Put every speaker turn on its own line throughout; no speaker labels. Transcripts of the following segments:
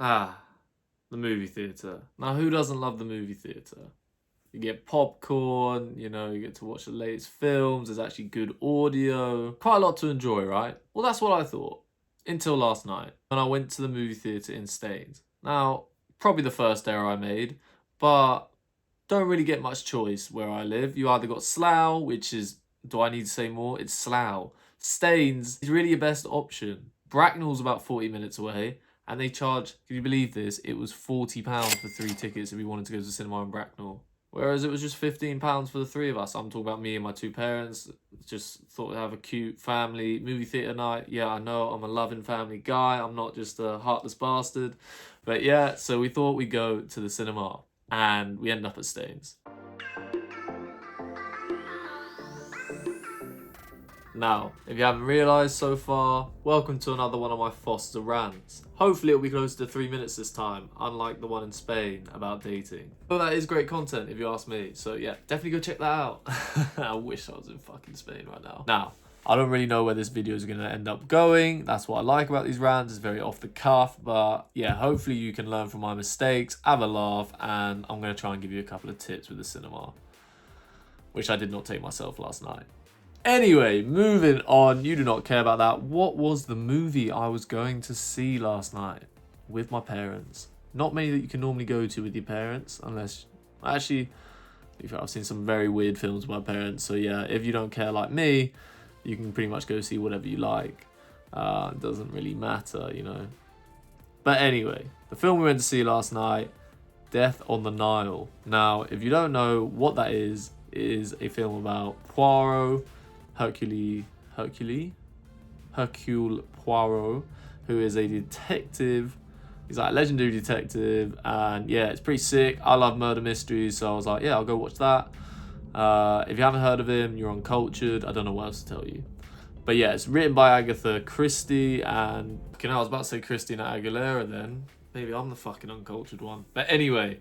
Ah, the movie theatre. Now, who doesn't love the movie theatre? You get popcorn, you get to watch the latest films, there's actually good audio. Quite a lot to enjoy, right? Well, that's what I thought. Until last night, when I went to the movie theatre in Staines. Now, probably the first error I made, but don't really get much choice where I live. You either got Slough, which is, do I need to say more? It's Slough. Staines is really your best option. Bracknell's about 40 minutes away, and they charge, can you believe this? It was £40 for 3 tickets if we wanted to go to the cinema in Bracknell. Whereas it was just £15 for the three of us. I'm talking about me and my two parents. Just thought we'd have a cute family movie theatre night. Yeah, I know I'm a loving family guy. I'm not just a heartless bastard. But yeah, so we thought we'd go to the cinema. And we end up at Staines. Now, if you haven't realised so far, welcome to another one of my Foster rants. Hopefully it'll be close to 3 minutes this time, unlike the one in Spain about dating. But that is great content if you ask me, so yeah, definitely go check that out. I wish I was in fucking Spain right now. Now, I don't really know where this video is going to end up going. That's what I like about these rants. It's very off the cuff, but yeah, hopefully you can learn from my mistakes, have a laugh, and I'm going to try and give you a couple of tips with the cinema, which I did not take myself last night. Anyway, moving on. You do not care about that. What was the movie I was going to see last night with my parents? Not many that you can normally go to with your parents, unless... Actually, I've seen some very weird films with my parents, so yeah, if you don't care like me, you can pretty much go see whatever you like. It doesn't really matter, But anyway, the film we went to see last night, Death on the Nile. Now, if you don't know what that is, it is a film about Poirot, Hercule Poirot, who is a detective. He's like a legendary detective, and yeah, it's pretty sick. I love murder mysteries, so I was like, yeah, I'll go watch that. If you haven't heard of him, you're uncultured. I don't know what else to tell you. But yeah, it's written by Agatha Christie, and I was about to say Christina Aguilera then. Maybe I'm the fucking uncultured one. But anyway,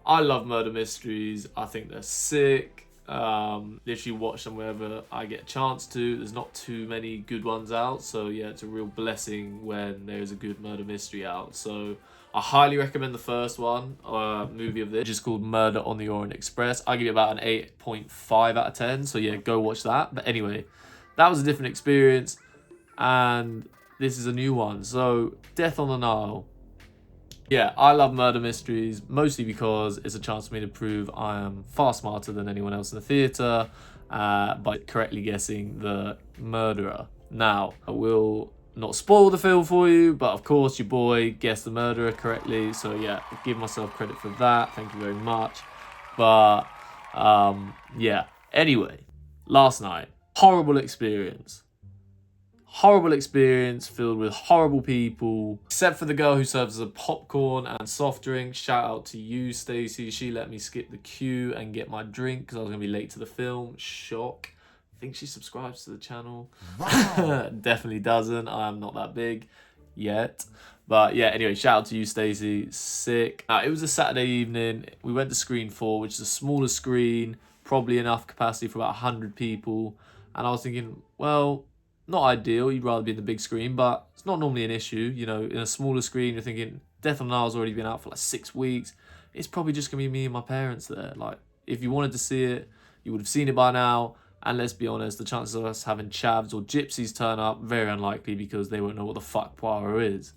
I love murder mysteries. I think they're sick. Literally watch them wherever I get a chance to. There's not too many good ones out, so yeah, it's a real blessing when there's a good murder mystery out. So I highly recommend the first one, movie of this, which is called Murder on the Orient Express. I give it about an 8.5 out of 10, so yeah, go watch that. But anyway, that was a different experience, and this is a new one. So Death on the Nile. Yeah, I love murder mysteries, mostly because it's a chance for me to prove I am far smarter than anyone else in the theatre by correctly guessing the murderer. Now, I will not spoil the film for you, but of course your boy guessed the murderer correctly, so yeah, I give myself credit for that, thank you very much. But, yeah, anyway, last night, horrible experience filled with horrible people, except for the girl who serves as a popcorn and soft drink. Shout out to you, Stacey. She let me skip the queue and get my drink because I was going to be late to the film. Shock. I think she subscribes to the channel. Wow. Definitely doesn't. I am not that big yet. But yeah, anyway, shout out to you, Stacey. Sick. It was a Saturday evening. We went to screen 4, which is a smaller screen, probably enough capacity for about 100 people. And I was thinking, well, not ideal, you'd rather be in the big screen, but it's not normally an issue. In a smaller screen, you're thinking, Death on the Nile's already been out for like 6 weeks. It's probably just going to be me and my parents there. Like, if you wanted to see it, you would have seen it by now. And let's be honest, the chances of us having chavs or gypsies turn up, very unlikely because they won't know what the fuck Poirot is.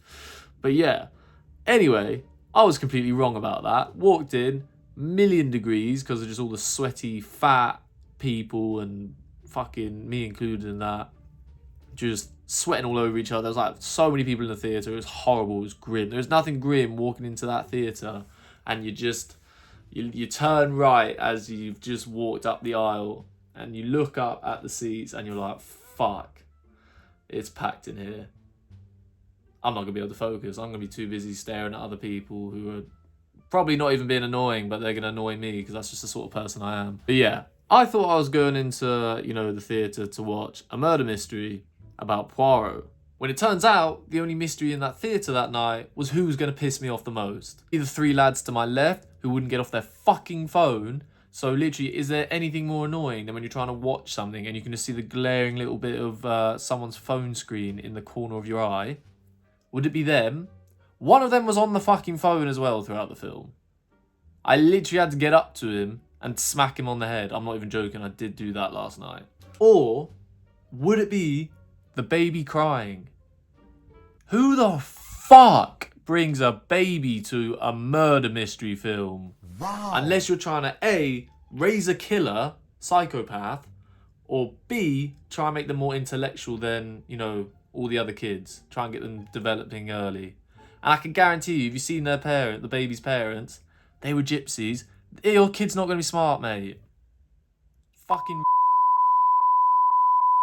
But yeah, anyway, I was completely wrong about that. Walked in, million degrees because of just all the sweaty, fat people and fucking me included in that. Just sweating all over each other. There was like so many people in the theatre. It was horrible. It was grim. There's nothing grim walking into that theatre and you turn right as you've just walked up the aisle and you look up at the seats and you're like, fuck, it's packed in here. I'm not going to be able to focus. I'm going to be too busy staring at other people who are probably not even being annoying, but they're going to annoy me because that's just the sort of person I am. But yeah, I thought I was going into, the theatre to watch a murder mystery about Poirot, when it turns out the only mystery in that theatre that night was who was going to piss me off the most. Either 3 lads to my left who wouldn't get off their fucking phone. So literally, is there anything more annoying than when you're trying to watch something and you can just see the glaring little bit of someone's phone screen in the corner of your eye? Would it be them? One of them was on the fucking phone as well throughout the film. I literally had to get up to him and smack him on the head. I'm not even joking, I did do that last night. Or would it be the baby crying? Who the fuck brings a baby to a murder mystery film? Wow. Unless you're trying to A, raise a killer, psychopath, or B, try and make them more intellectual than, you know, all the other kids. Try and get them developing early. And I can guarantee you, if you've seen their parent, the baby's parents, they were gypsies. Your kid's not going to be smart, mate. Fucking.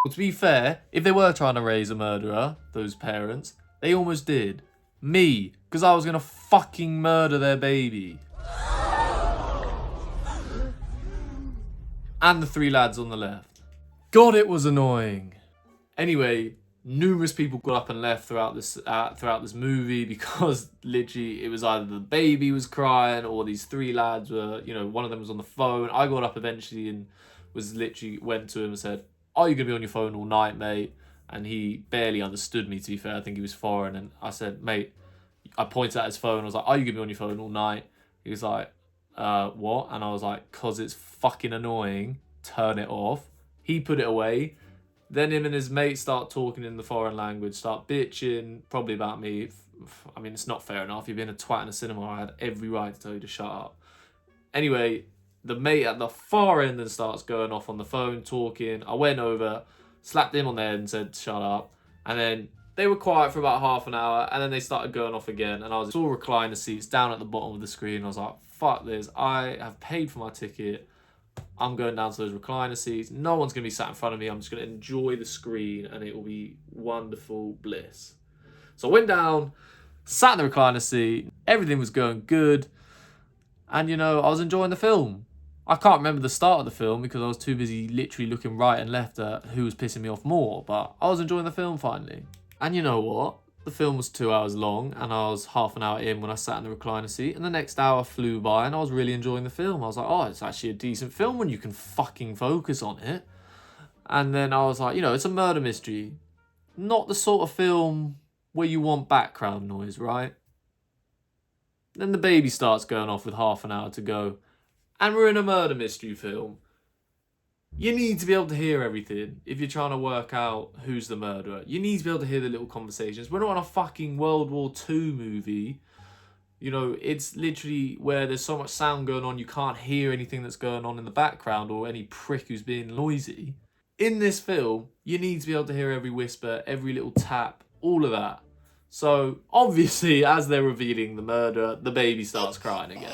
Well, to be fair, if they were trying to raise a murderer, those parents, they almost did. Me, because I was going to fucking murder their baby. And the 3 lads on the left. God, it was annoying. Anyway, numerous people got up and left throughout this movie because literally it was either the baby was crying or these 3 lads were, you know, one of them was on the phone. I got up eventually and went to him and said, "Are you going to be on your phone all night, mate?" And he barely understood me, to be fair. I think he was foreign. And I said, "Mate," I pointed at his phone. I was like, "Are you going to be on your phone all night?" He was like, "What?" And I was like, "'Cause it's fucking annoying. Turn it off." He put it away. Then him and his mate start talking in the foreign language, start bitching, probably about me. I mean, it's not fair enough. You've been a twat in a cinema. I had every right to tell you to shut up. Anyway, the mate at the far end then starts going off on the phone, talking. I went over, slapped him on the head and said, "Shut up." And then they were quiet for about half an hour, and then they started going off again. And I was all recliner seats down at the bottom of the screen. I was like, fuck this. I have paid for my ticket. I'm going down to those recliner seats. No one's going to be sat in front of me. I'm just going to enjoy the screen, and it will be wonderful bliss. So I went down, sat in the recliner seat. Everything was going good. And, you know, I was enjoying the film. I can't remember the start of the film because I was too busy literally looking right and left at who was pissing me off more. But I was enjoying the film finally. And you know what? The film was 2 hours long, and I was half an hour in when I sat in the recliner seat, and the next hour flew by, and I was really enjoying the film. I was like, oh, it's actually a decent film when you can fucking focus on it. And then I was like, you know, it's a murder mystery. Not the sort of film where you want background noise, right? Then the baby starts going off with half an hour to go, and we're in a murder mystery film. You need to be able to hear everything if you're trying to work out who's the murderer. You need to be able to hear the little conversations. We're not on a fucking World War II movie. You know, it's literally where there's so much sound going on, you can't hear anything that's going on in the background or any prick who's being noisy. In this film, you need to be able to hear every whisper, every little tap, all of that. So, obviously, as they're revealing the murderer, the baby starts crying again.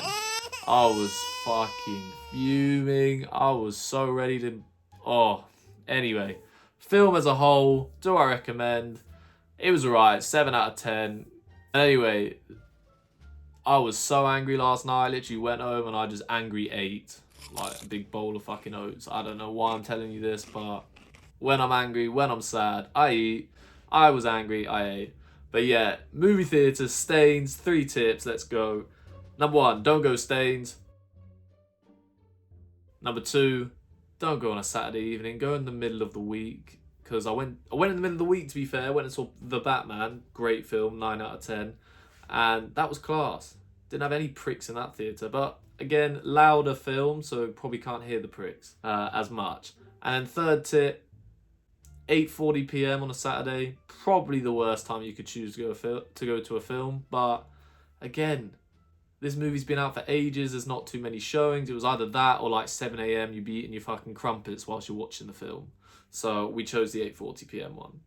I was fucking fuming. I was so ready to... Oh, anyway. Film as a whole, do I recommend? It was alright, 7 out of 10. Anyway, I was so angry last night. I literally went home and I just angry ate. Like a big bowl of fucking oats. I don't know why I'm telling you this, but when I'm angry, when I'm sad, I eat. I was angry, I ate. But yeah, movie theatre, Stains, 3 tips, let's go. Number 1, don't go Stains. Number 2, don't go on a Saturday evening. Go in the middle of the week. Because I went in the middle of the week, to be fair. I went and saw The Batman. Great film, 9 out of 10. And that was class. Didn't have any pricks in that theatre. But again, louder film, so probably can't hear the pricks as much. And then 3rd tip, 8:40 p.m. on a Saturday. Probably the worst time you could choose to go to a film. But again, this movie's been out for ages. There's not too many showings. It was either that or like 7 a.m. you'd be eating your fucking crumpets whilst you're watching the film. So we chose the 8:40 p.m. one.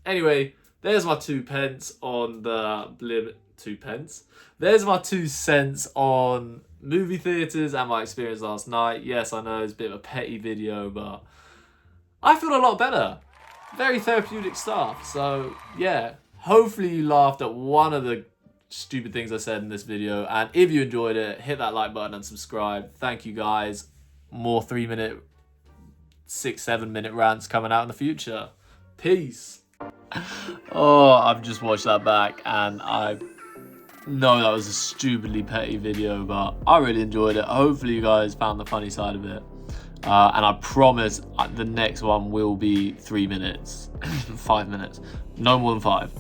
Anyway, there's my 2 pence on the... 2 pence? There's my 2 cents on movie theatres and my experience last night. Yes, I know it's a bit of a petty video, but I feel a lot better. Very therapeutic stuff. So, yeah. Hopefully you laughed at one of the stupid things I said in this video, and if you enjoyed it, hit that like button and subscribe. Thank you guys. More 3-minute, 6-7 minute rants coming out in the future. Peace. Oh, I've just watched that back and I know that was a stupidly petty video, but I really enjoyed it. Hopefully you guys found the funny side of it, and I promise the next one will be 3 minutes. 5 minutes, no more than 5.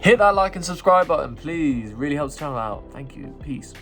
Hit that like and subscribe button, please. Really helps the channel out. Thank you. Peace.